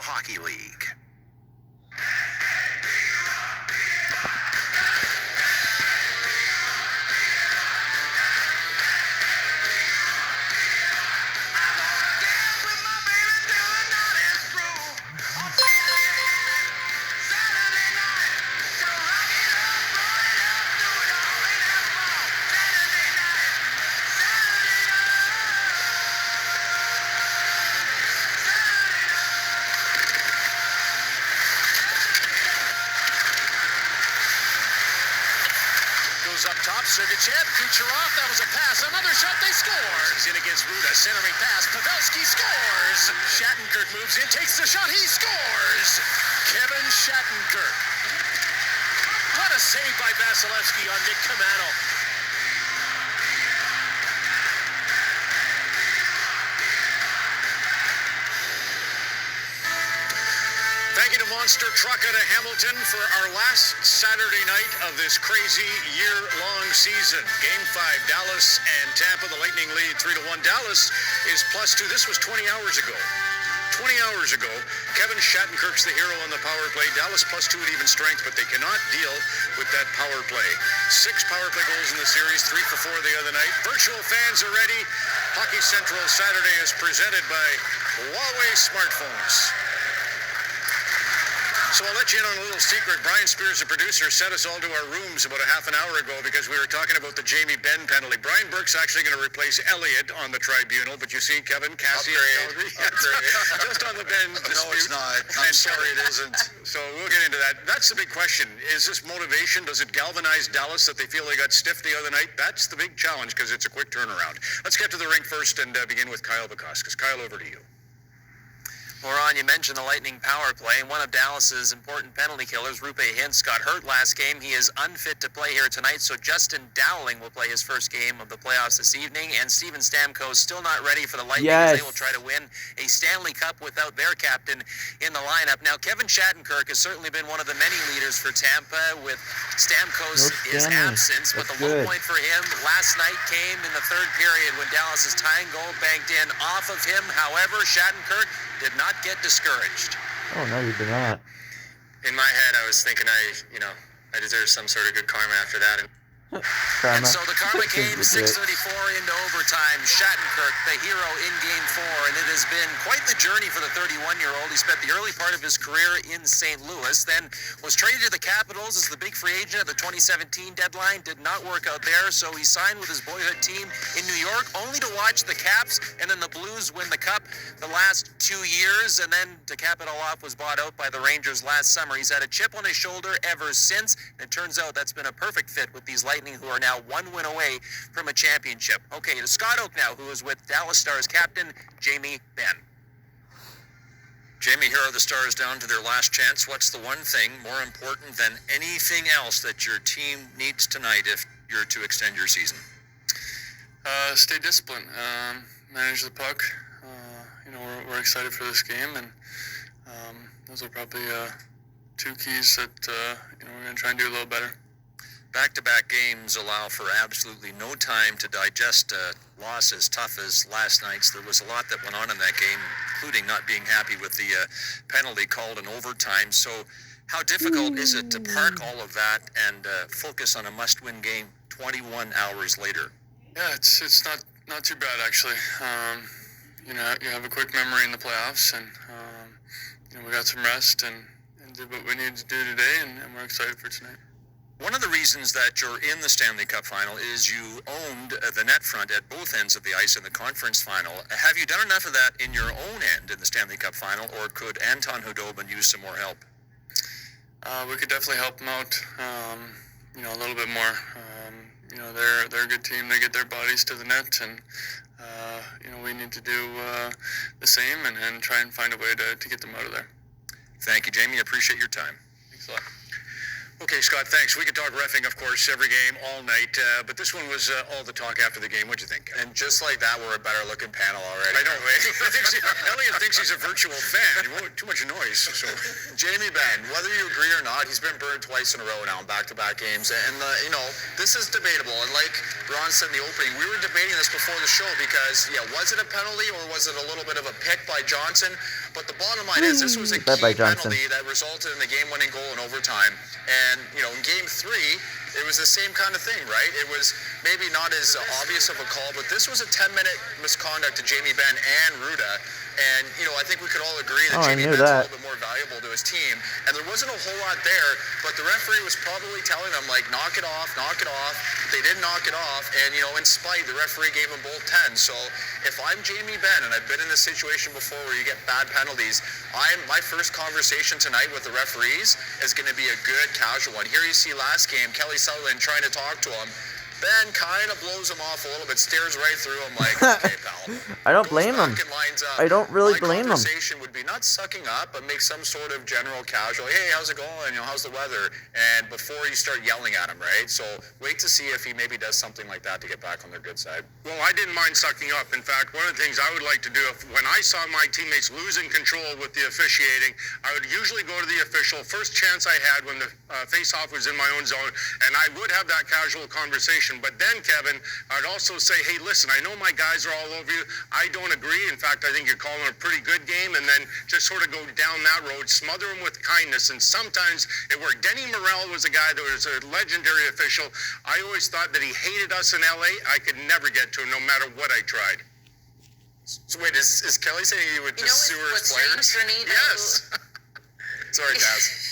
Hockey League. Up top, Sergachev, Kucherov, that was a pass, another shot, they score. He's in against Ruda, centering pass, Pavelski scores. Shattenkirk moves in, takes the shot, he scores. Kevin Shattenkirk. What a save by Vasilevsky on Nick Camano. Thank you to Monster Truck out of Hamilton for our last Saturday night of this crazy year-long season. Game 5, Dallas and Tampa, the Lightning lead 3-1. Dallas is +2. This was 20 hours ago. 20 hours ago, Kevin Shattenkirk's the hero on the power play. Dallas +2 at even strength, but they cannot deal with that power play. 6 power play goals in the series, 3 for 4 the other night. Virtual fans are ready. Hockey Central Saturday is presented by Huawei smartphones. So I'll let you in on a little secret. Brian Spears, the producer, sent us all to our rooms about a half an hour ago because we were talking about the Jamie Benn penalty. Brian Burke's actually going to replace Elliott on the tribunal, but you see Kevin Cassie just on the Benn dispute. No, it's not. I'm sorry, it isn't. So we'll get into that. That's the big question. Is this motivation? Does it galvanize Dallas that they feel they got stiff the other night? That's the big challenge because it's a quick turnaround. Let's get to the rink first and begin with Kyle Bukauskas. Kyle, over to you. Well, Ron, you mentioned the Lightning power play, and one of Dallas's important penalty killers, Rupe Hintz, got hurt last game. He is unfit to play here tonight, so Justin Dowling will play his first game of the playoffs this evening, and Steven Stamkos still not ready for the Lightning as they will try to win a Stanley Cup without their captain in the lineup. Now, Kevin Shattenkirk has certainly been one of the many leaders for Tampa with Stamkos' absence, but the low point for him last night came in the third period when Dallas's tying goal banked in off of him. However, Shattenkirk did not get discouraged. Oh, no, you did not. In my head, I was thinking I deserve some sort of good karma after that. And so the karma came 6:34 into overtime. Shattenkirk, the hero in Game 4, and it has been quite the journey for the 31-year-old. He spent the early part of his career in St. Louis, then was traded to the Capitals as the big free agent at the 2017 deadline. Did not work out there, so he signed with his boyhood team in New York, only to watch the Caps and then the Blues win the Cup the last 2 years, and then to cap it all off was bought out by the Rangers last summer. He's had a chip on his shoulder ever since, and it turns out that's been a perfect fit with these Lightning, who are now one win away from a championship. Okay, to Scott Oak now, who is with Dallas Stars captain Jamie Benn. Jamie, here are the Stars down to their last chance. What's the one thing more important than anything else that your team needs tonight if you're to extend your season? Stay disciplined. Manage the puck. We're excited for this game, and those are probably 2 keys that we're going to try and do a little better. Back-to-back games allow for absolutely no time to digest a loss as tough as last night's. There was a lot that went on in that game, including not being happy with the penalty called in overtime. So how difficult is it to park all of that and focus on a must-win game 21 hours later? Yeah, it's not too bad, actually. You have a quick memory in the playoffs, and we got some rest and did what we needed to do today, and we're excited for tonight. One of the reasons that you're in the Stanley Cup final is you owned the net front at both ends of the ice in the conference final. Have you done enough of that in your own end in the Stanley Cup final, or could Anton Khudobin use some more help? We could definitely help them out, a little bit more. They're a good team. They get their bodies to the net, and we need to do the same and try and find a way to get them out of there. Thank you, Jamie. I appreciate your time. Thanks a lot. Okay, Scott, thanks. We could talk reffing, of course, every game, all night, but this one was all the talk after the game. What'd you think? And just like that, we're a better-looking panel already. I know, eh? Elliot thinks he's a virtual fan. Too much noise. So, Jamie Benn, whether you agree or not, he's been burned twice in a row now in back-to-back games. And, this is debatable. And like Ron said in the opening, we were debating this before the show because, was it a penalty or was it a little bit of a pick by Johnson? But the bottom line is this was a key penalty that resulted in the game-winning goal in overtime. And, you know, in Game 3, it was the same kind of thing, right? It was maybe not as obvious of a call, but this was a 10-minute misconduct to Jamie Benn and Ruda. And, you know, I think we could all agree that Jamie Benn's a little bit more valuable to his team. And there wasn't a whole lot there, but the referee was probably telling them, like, knock it off, knock it off. They didn't knock it off. And, you know, in spite, the referee gave them both 10. So if I'm Jamie Benn, and I've been in this situation before where you get bad penalties, my first conversation tonight with the referees is going to be a good casual one. Here you see last game, Kelly Sutherland trying to talk to him. Ben kind of blows him off a little bit, stares right through him like, okay, pal. I don't blame him. I don't really blame him. My conversation would be not sucking up, but make some sort of general casual, hey, how's it going? You know, how's the weather? And before you start yelling at him, right? So wait to see if he maybe does something like that to get back on their good side. Well, I didn't mind sucking up. In fact, one of the things I would like to do, when I saw my teammates losing control with the officiating, I would usually go to the official first chance I had when the face-off was in my own zone, and I would have that casual conversation. But then, Kevin, I'd also say, hey, listen, I know my guys are all over you. I don't agree. In fact, I think you're calling a pretty good game, and then just sort of go down that road, smother them with kindness, and sometimes it worked. Denny Morrell was a guy that was a legendary official. I always thought that he hated us in L.A. I could never get to him, no matter what I tried. So wait, is Kelly saying you would just sue his players? For me, yes. Sorry, Jazz.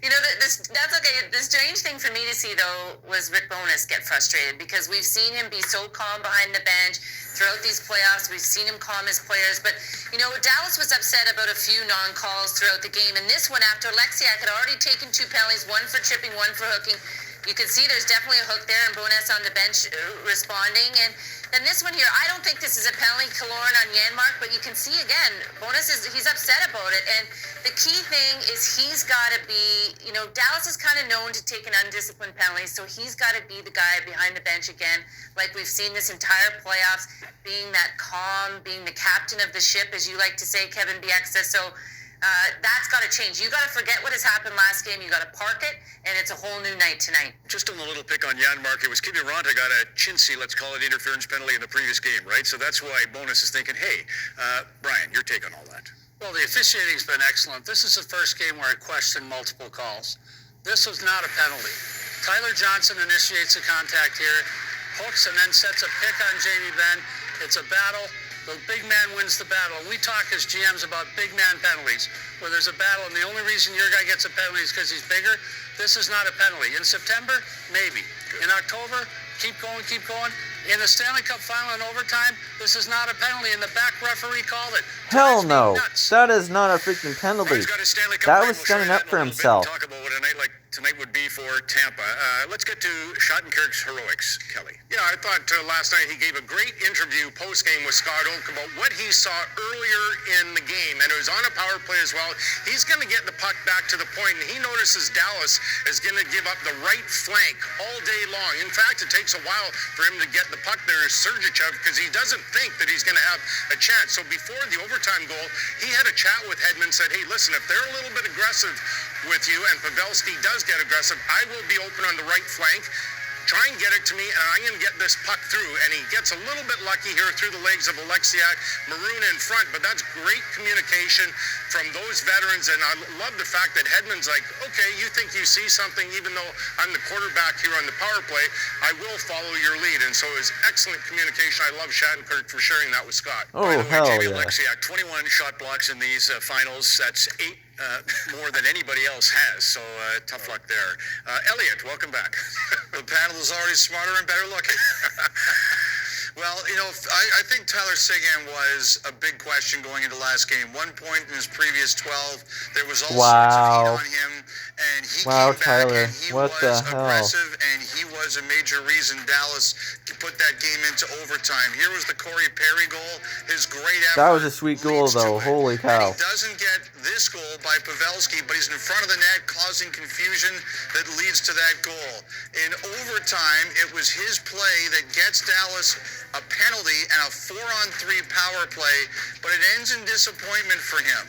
You know, that's okay. The strange thing for me to see, though, was Rick Bowness get frustrated because we've seen him be so calm behind the bench throughout these playoffs. We've seen him calm his players. But, you know, Dallas was upset about a few non-calls throughout the game. And this one, after Alexiak had already taken 2 penalties, one for chipping, one for hooking, you can see there's definitely a hook there, and Bowness on the bench responding. And then this one here, I don't think this is a penalty, Killorn on Janmark, but you can see again, Bowness he's upset about it. And the key thing is he's got to be, you know, Dallas is kind of known to take an undisciplined penalty, so he's got to be the guy behind the bench again, like we've seen this entire playoffs, being that calm, being the captain of the ship, as you like to say, Kevin Bieksa. So that's got to change. You got to forget what has happened last game. You got to park it, and it's a whole new night tonight. Just on the little pick on Janmark, it was Kiviranta got a chintzy, let's call it, interference penalty in the previous game, right? So that's why Bowness is thinking, hey, Brian, your take on all that. Well, the officiating's been excellent. This is the first game where I questioned multiple calls. This was not a penalty. Tyler Johnson initiates a contact here, hooks, and then sets a pick on Jamie Benn. It's a battle. The big man wins the battle. And we talk as GMs about big man penalties, where there's a battle, and the only reason your guy gets a penalty is because he's bigger. This is not a penalty. In September, maybe. In October, keep going, keep going. In the Stanley Cup final in overtime, this is not a penalty, and the back referee called it. Hell no. That is not a freaking penalty. That was standing up for himself. Talk about what a night like tonight would be for Tampa. Let's get to Shattenkirk's heroics, Kelly. Yeah, I thought last night he gave a great interview post-game with Scott Oak about what he saw earlier in the game, and it was on a power play as well. He's going to get the puck back to the point, and he notices Dallas is going to give up the right flank all day long. In fact, it takes a while for him to get the puck there to Sergachev because he doesn't think that he's going to have a chance. So before the overtime goal, he had a chat with Hedman, said, hey, listen, if they're a little bit aggressive with you and Pavelski does get aggressive, I will be open on the right flank. Try and get it to me, and I'm going to get this puck through. And he gets a little bit lucky here through the legs of Alexiak, Maroon in front, but that's great communication from those veterans. And I love the fact that Hedman's like, okay, you think you see something, even though I'm the quarterback here on the power play, I will follow your lead. And so it was excellent communication. I love Shattenkirk for sharing that with Scott. Oh, by the way, hell Jamie yeah. Alexiak, 21 shot blocks in these finals. That's 8 more than anybody else has, so tough luck there. Elliot, welcome back. The panel is already smarter and better looking. Well, you know, I think Tyler Seguin was a big question going into last game. 1 point in his previous 12. There was all sorts of heat on him, and he came back Tyler. and he What was the hell? aggressive, and he was a major reason Dallas put that game into overtime. Here was the Corey Perry goal. His great effort. That was a sweet goal, leads to though. it. Holy cow. And he doesn't get this goal by Pavelski, but he's in front of the net, causing confusion that leads to that goal. In overtime, it was his play that gets Dallas a penalty and a 4-on-3 power play, but it ends in disappointment for him.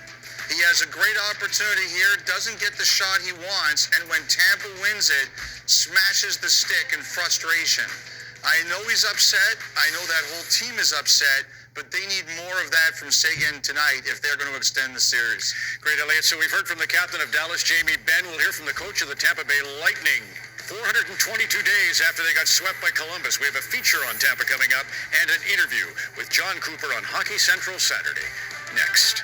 He has a great opportunity here, doesn't get the shot he wants, and when Tampa wins it, smashes the stick in frustration. I know he's upset. I know that whole team is upset, but they need more of that from Seguin tonight if they're going to extend the series. Great, Elliot. So we've heard from the captain of Dallas, Jamie Benn. We'll hear from the coach of the Tampa Bay Lightning. 422 days after they got swept by Columbus. We have a feature on Tampa coming up and an interview with John Cooper on Hockey Central Saturday. Next.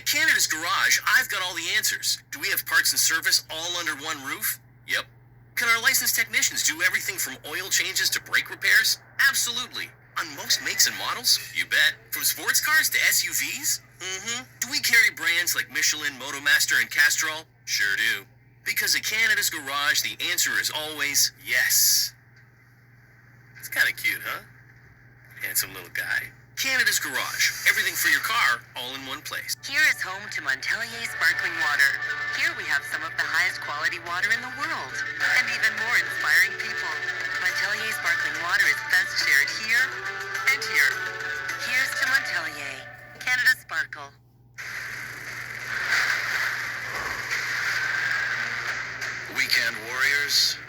At Canada's Garage, I've got all the answers. Do we have parts and service all under one roof? Yep. Can our licensed technicians do everything from oil changes to brake repairs? Absolutely. On most makes and models? You bet. From sports cars to SUVs? Mm-hmm. Do we carry brands like Michelin, Motomaster, and Castrol? Sure do. Because at Canada's Garage, the answer is always yes. It's kind of cute, huh? Handsome little guy. Canada's Garage. Everything for your car, all in one place. Here is home to Montelier Sparkling Water. Here we have some of the highest quality water in the world, and even more inspiring people. Montelier Sparkling Water is best shared here and here. Here's to Montelier. Canada Sparkle. Weekend Warriors,